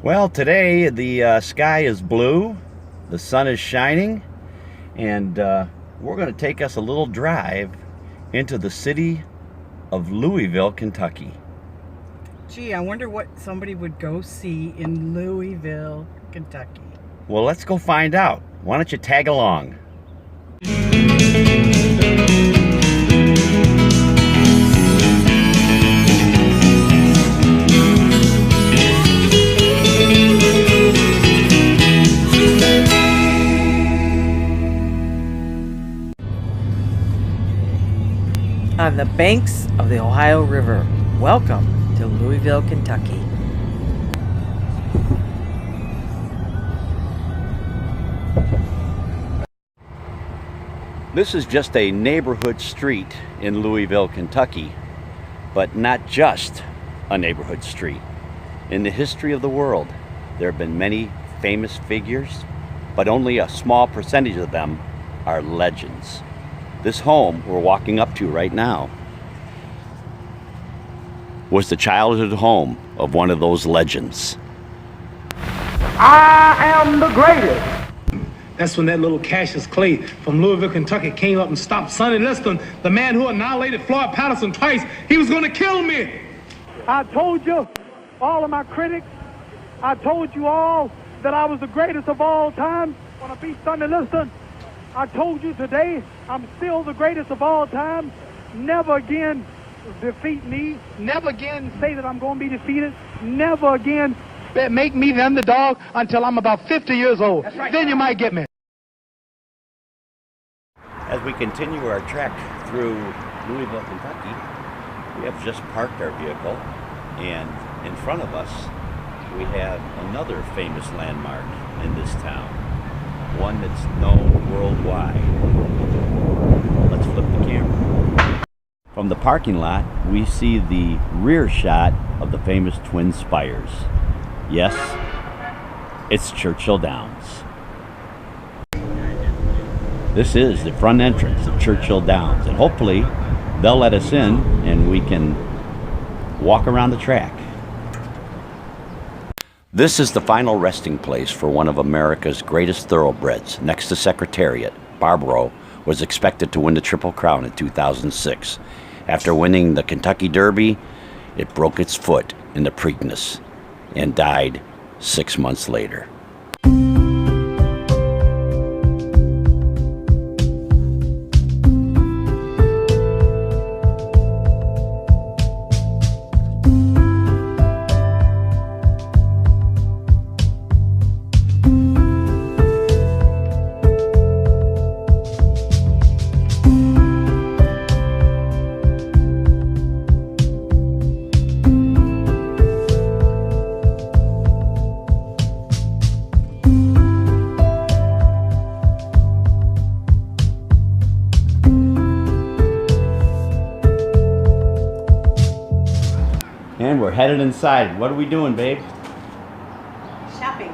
Well, today the sky is blue, the sun is shining, and we're going to take us a little drive into the city of Louisville, Kentucky. Gee, I wonder what somebody would go see in Louisville, Kentucky. Well, let's go find out. Why don't you tag along? On the banks of the Ohio River, welcome to Louisville, Kentucky. This is just a neighborhood street in Louisville, Kentucky, but not just a neighborhood street. In the history of the world, there have been many famous figures, but only a small percentage of them are legends. This home we're walking up to right now was the childhood home of one of those legends. I am the greatest. That's when that little Cassius Clay from Louisville, Kentucky came up and stopped Sonny Liston, the man who annihilated Floyd Patterson twice. He was going to kill me. I told you, all of my critics, I told you all that I was the greatest of all time when I beat Sonny Liston. I told you today, I'm still the greatest of all time. Never again defeat me. Never again say that I'm going to be defeated. Never again make me the underdog until I'm about 50 years old. Right. Then you might get me. As we continue our trek through Louisville, Kentucky, we have just parked our vehicle, and in front of us we have another famous landmark in this town, one that's known worldwide. Let's flip the camera. From the parking lot, we see the rear shot of the famous Twin Spires. Yes, it's Churchill Downs. This is the front entrance of Churchill Downs, and hopefully they'll let us in and we can walk around the track. This is the final resting place for one of America's greatest thoroughbreds. Next to Secretariat, Barbaro was expected to win the Triple Crown in 2006. After winning the Kentucky Derby, it broke its foot in the Preakness and died 6 months later. And we're headed inside. What are we doing, babe? Shopping.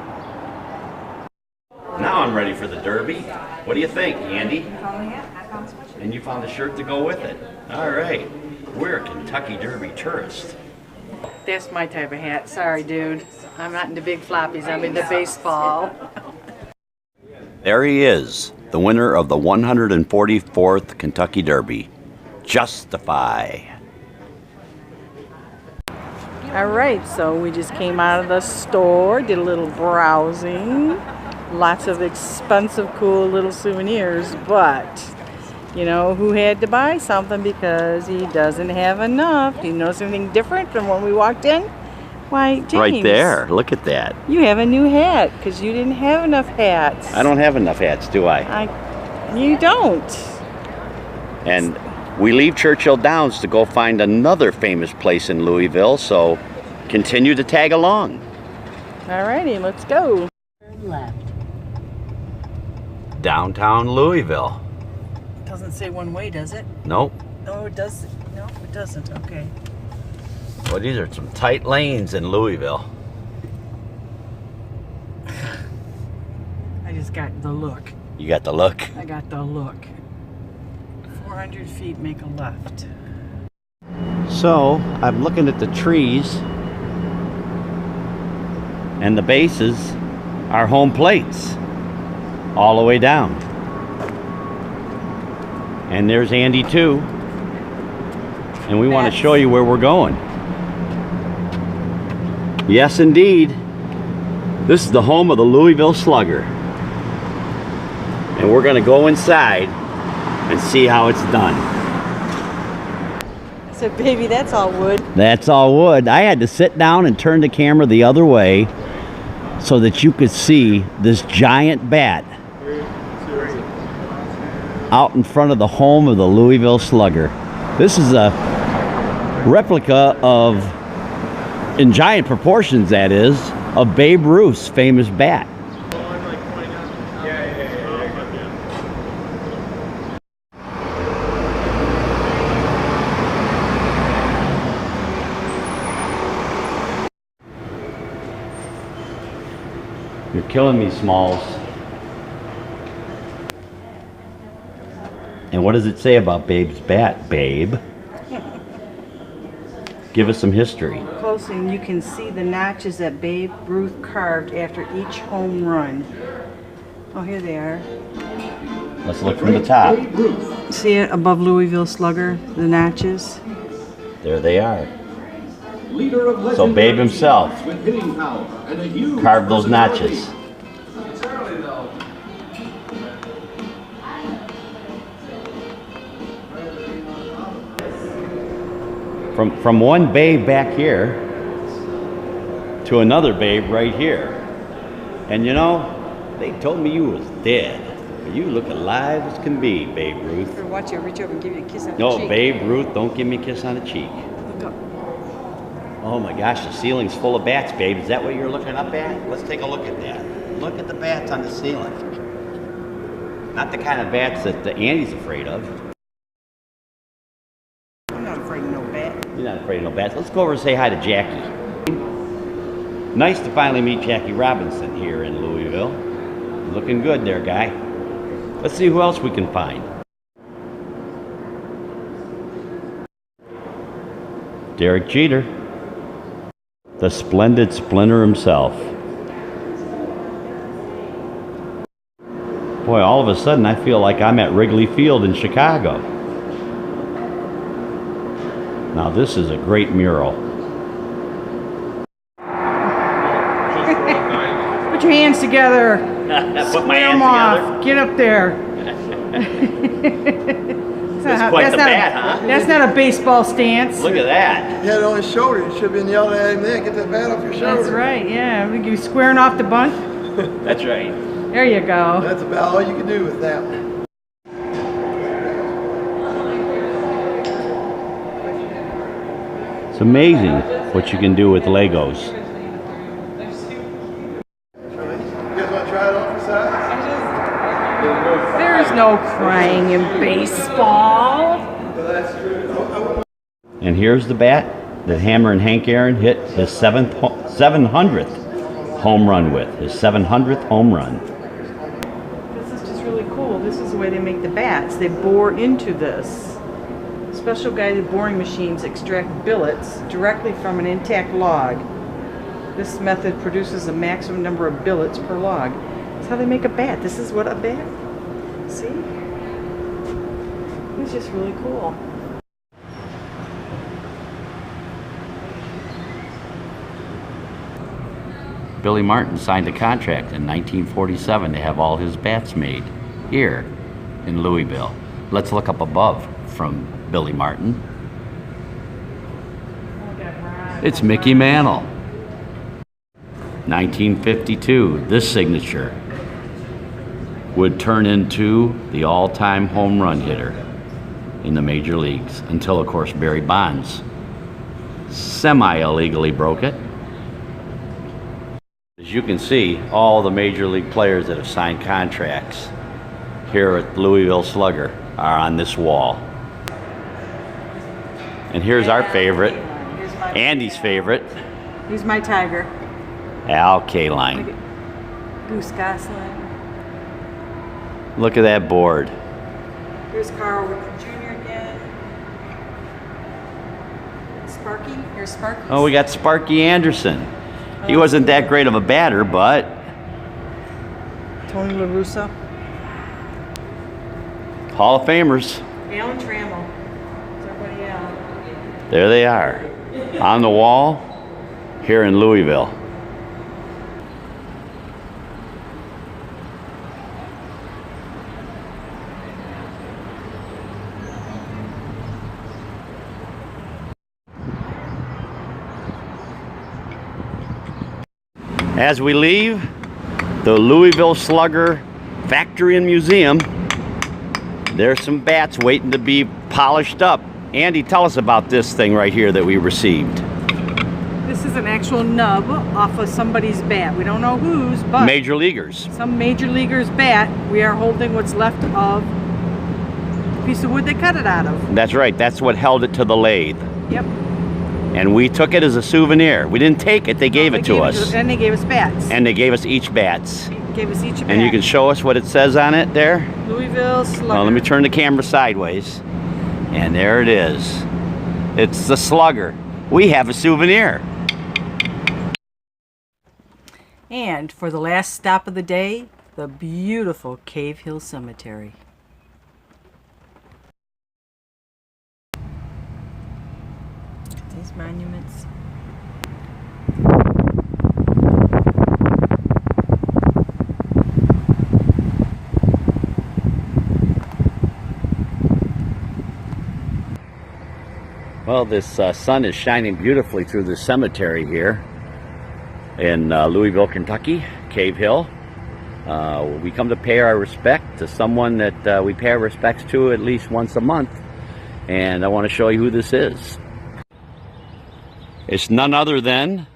Now I'm ready for the Derby. What do you think, Andy? I found the hat. I found the sweatshirt. And you found a shirt to go with it. All right. We're Kentucky Derby tourists. That's my type of hat. Sorry, dude. I'm not into big floppies. I'm into baseball. There he is, the winner of the 144th Kentucky Derby. Justify. All right, so we just came out of the store, did a little browsing. Lots of expensive, cool little souvenirs, but you know who had to buy something because he doesn't have enough. Do you notice anything different from when we walked in? Why, James. Right there. Look at that. You have a new hat because you didn't have enough hats. I don't have enough hats, do I? You don't. And we leave Churchill Downs to go find another famous place in Louisville, so continue to tag along. Alrighty, let's go. Turn left. Downtown Louisville. Doesn't say one way, does it? Nope. Oh, it does. No, it doesn't. Okay. Well, these are some tight lanes in Louisville. I just got the look. You got the look. I got the look. 400 feet, make a left. So I'm looking at the trees, And the bases are home plates all the way down. And there's Andy too. And we want to show you where we're going. Yes, indeed. This is the home of the Louisville Slugger. And we're going to go inside and see how it's done. I said, baby, that's all wood. That's all wood. I had to sit down and turn the camera the other way so that you could see this giant bat out in front of the home of the Louisville Slugger. This is a replica of, in giant proportions that is, of Babe Ruth's famous bat. You're killing me, Smalls. And what does it say about Babe's bat, Babe? Give us some history. Closely, and you can see the notches that Babe Ruth carved after each home run. Oh, here they are. Let's look from the top. See it above Louisville Slugger, the notches? There they are. So Babe himself carved those notches. From one Babe back here to another Babe right here. And you know, they told me you was dead. But you look alive as can be, Babe Ruth. Or watch you reach over and give you a kiss on the No, cheek. Babe Ruth, don't give me a kiss on the cheek. Look up. Oh my gosh, the ceiling's full of bats, Babe. Is that what you're looking up at? Let's take a look at that. Look at the bats on the ceiling. Not the kind of bats that Andy's afraid of. I'm not afraid of no bat. You're not afraid of no bats. Let's go over and say hi to Jackie. Nice to finally meet Jackie Robinson here in Louisville. Looking good there, guy. Let's see who else we can find. Derek Jeter. The splendid Splinter himself. Boy, all of a sudden I feel like I'm at Wrigley Field in Chicago. Now this is a great mural. Put your hands together. Put my Square hands 'em off. together. Get up there. That's quite the bat, huh? That's not a baseball stance. Look at that. You had it on his shoulder. You should have been yelling at him then. Get that bat off your shoulder. That's right, yeah. You squaring off the bunt? That's right. There you go. That's about all you can do with that one. It's amazing what you can do with Legos. You guys want to try it on for size? There's no crying in baseball. And here's the bat that Hammer and Hank Aaron hit his 700th home run with. His 700th home run. This is just really cool. This is the way they make the bats. They bore into this. Special guided boring machines extract billets directly from an intact log. This method produces a maximum number of billets per log. That's how they make a bat. This is what a bat. See? It's just really cool. Billy Martin signed a contract in 1947 to have all his bats made here in Louisville. Let's look up above from Billy Martin. It's Mickey Mantle. 1952, this signature would turn into the all-time home run hitter in the major leagues until, of course, Barry Bonds semi-illegally broke it. As you can see, all the major league players that have signed contracts here at Louisville Slugger are on this wall. And here's our favorite, Andy's favorite, Here's my tiger. Al Kaline. Goose Gosling. Look at that board. Here's Carl Wicker Jr. again. Sparky. Here's Sparky. Oh, we got Sparky Anderson. He wasn't that great of a batter, but Tony La Russa. Hall of Famers. Alan Trammell. Is everybody out? There they are, on the wall here in Louisville. As we leave the Louisville Slugger Factory and Museum, there's some bats waiting to be polished up. Andy, tell us about this thing right here that we received. This is an actual nub off of somebody's bat. We don't know whose, but Major leaguers. some major leaguer's bat. We are holding what's left of the piece of wood they cut it out of. That's right, that's what held it to the lathe. Yep. And we took it as a souvenir. We didn't take it, they gave it to us. And they gave us bats. And they gave us each bats. Gave us each a bat. And you can show us what it says on it there? Louisville Slugger. Well, let me turn the camera sideways. And there it is. It's the Slugger. We have a souvenir. And for the last stop of the day, the beautiful Cave Hill Cemetery. These monuments. Well, this sun is shining beautifully through the cemetery here in Louisville, Kentucky, Cave Hill. We come to pay our respect to someone that we pay our respects to at least once a month. And I want to show you who this is. It's none other than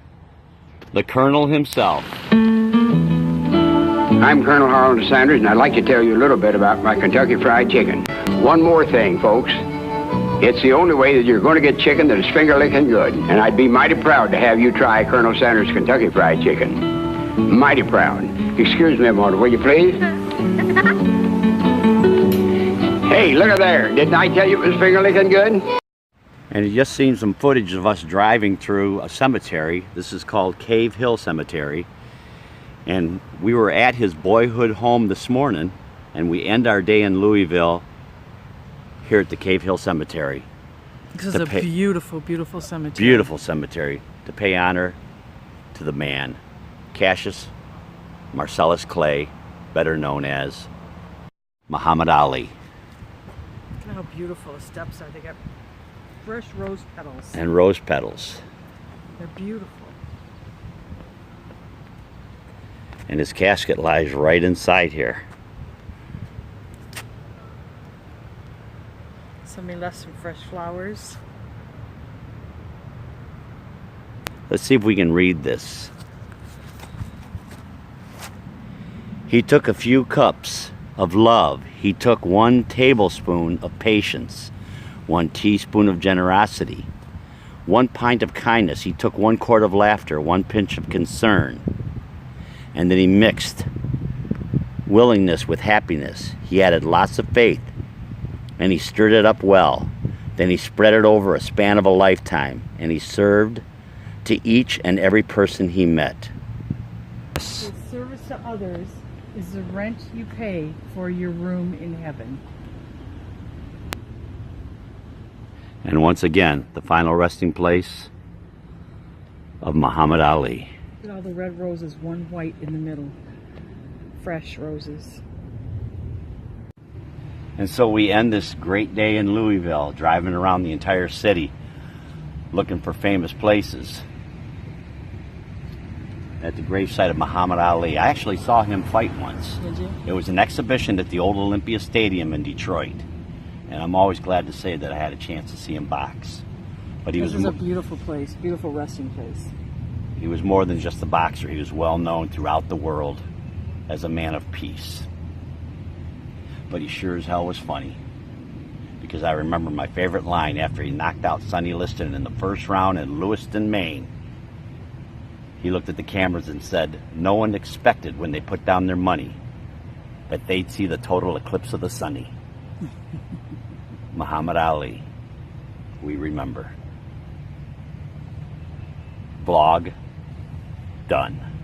the Colonel himself. I'm Colonel Harold Sanders, and I'd like to tell you a little bit about my Kentucky Fried Chicken. One more thing, folks. It's the only way that you're going to get chicken that is finger-licking good. And I'd be mighty proud to have you try Colonel Sanders' Kentucky Fried Chicken. Mighty proud. Excuse me a moment, will you please? Hey, look at there. Didn't I tell you it was finger-licking good? And you just seen some footage of us driving through a cemetery. This is called Cave Hill Cemetery. And we were at his boyhood home this morning, and we end our day in Louisville here at the Cave Hill Cemetery. This is a beautiful, beautiful cemetery. Beautiful cemetery to pay honor to the man, Cassius Marcellus Clay, better known as Muhammad Ali. Look at how beautiful the steps are. They got fresh rose petals. And rose petals. They're beautiful. And his casket lies right inside here. Somebody left some fresh flowers. Let's see if we can read this. He took a few cups of love. He took 1 tablespoon of patience, 1 teaspoon of generosity, 1 pint of kindness. He took 1 quart of laughter, 1 pinch of concern. And then he mixed willingness with happiness. He added lots of faith, and he stirred it up well. Then he spread it over a span of a lifetime, and he served to each and every person he met. The service to others is the rent you pay for your room in heaven. And once again, the final resting place of Muhammad Ali. Look at all the red roses, 1 white in the middle. Fresh roses. And so we end this great day in Louisville, driving around the entire city, looking for famous places. At the gravesite of Muhammad Ali. I actually saw him fight once. Did you? It was an exhibition at the old Olympia Stadium in Detroit. And I'm always glad to say that I had a chance to see him box. But he This is a beautiful place, beautiful resting place. He was more than just a boxer. He was well known throughout the world as a man of peace. But he sure as hell was funny. Because I remember my favorite line after he knocked out Sonny Liston in the first round in Lewiston, Maine. He looked at the cameras and said, no one expected when they put down their money that they'd see the total eclipse of the sunny. Muhammad Ali, we remember. Vlog, done.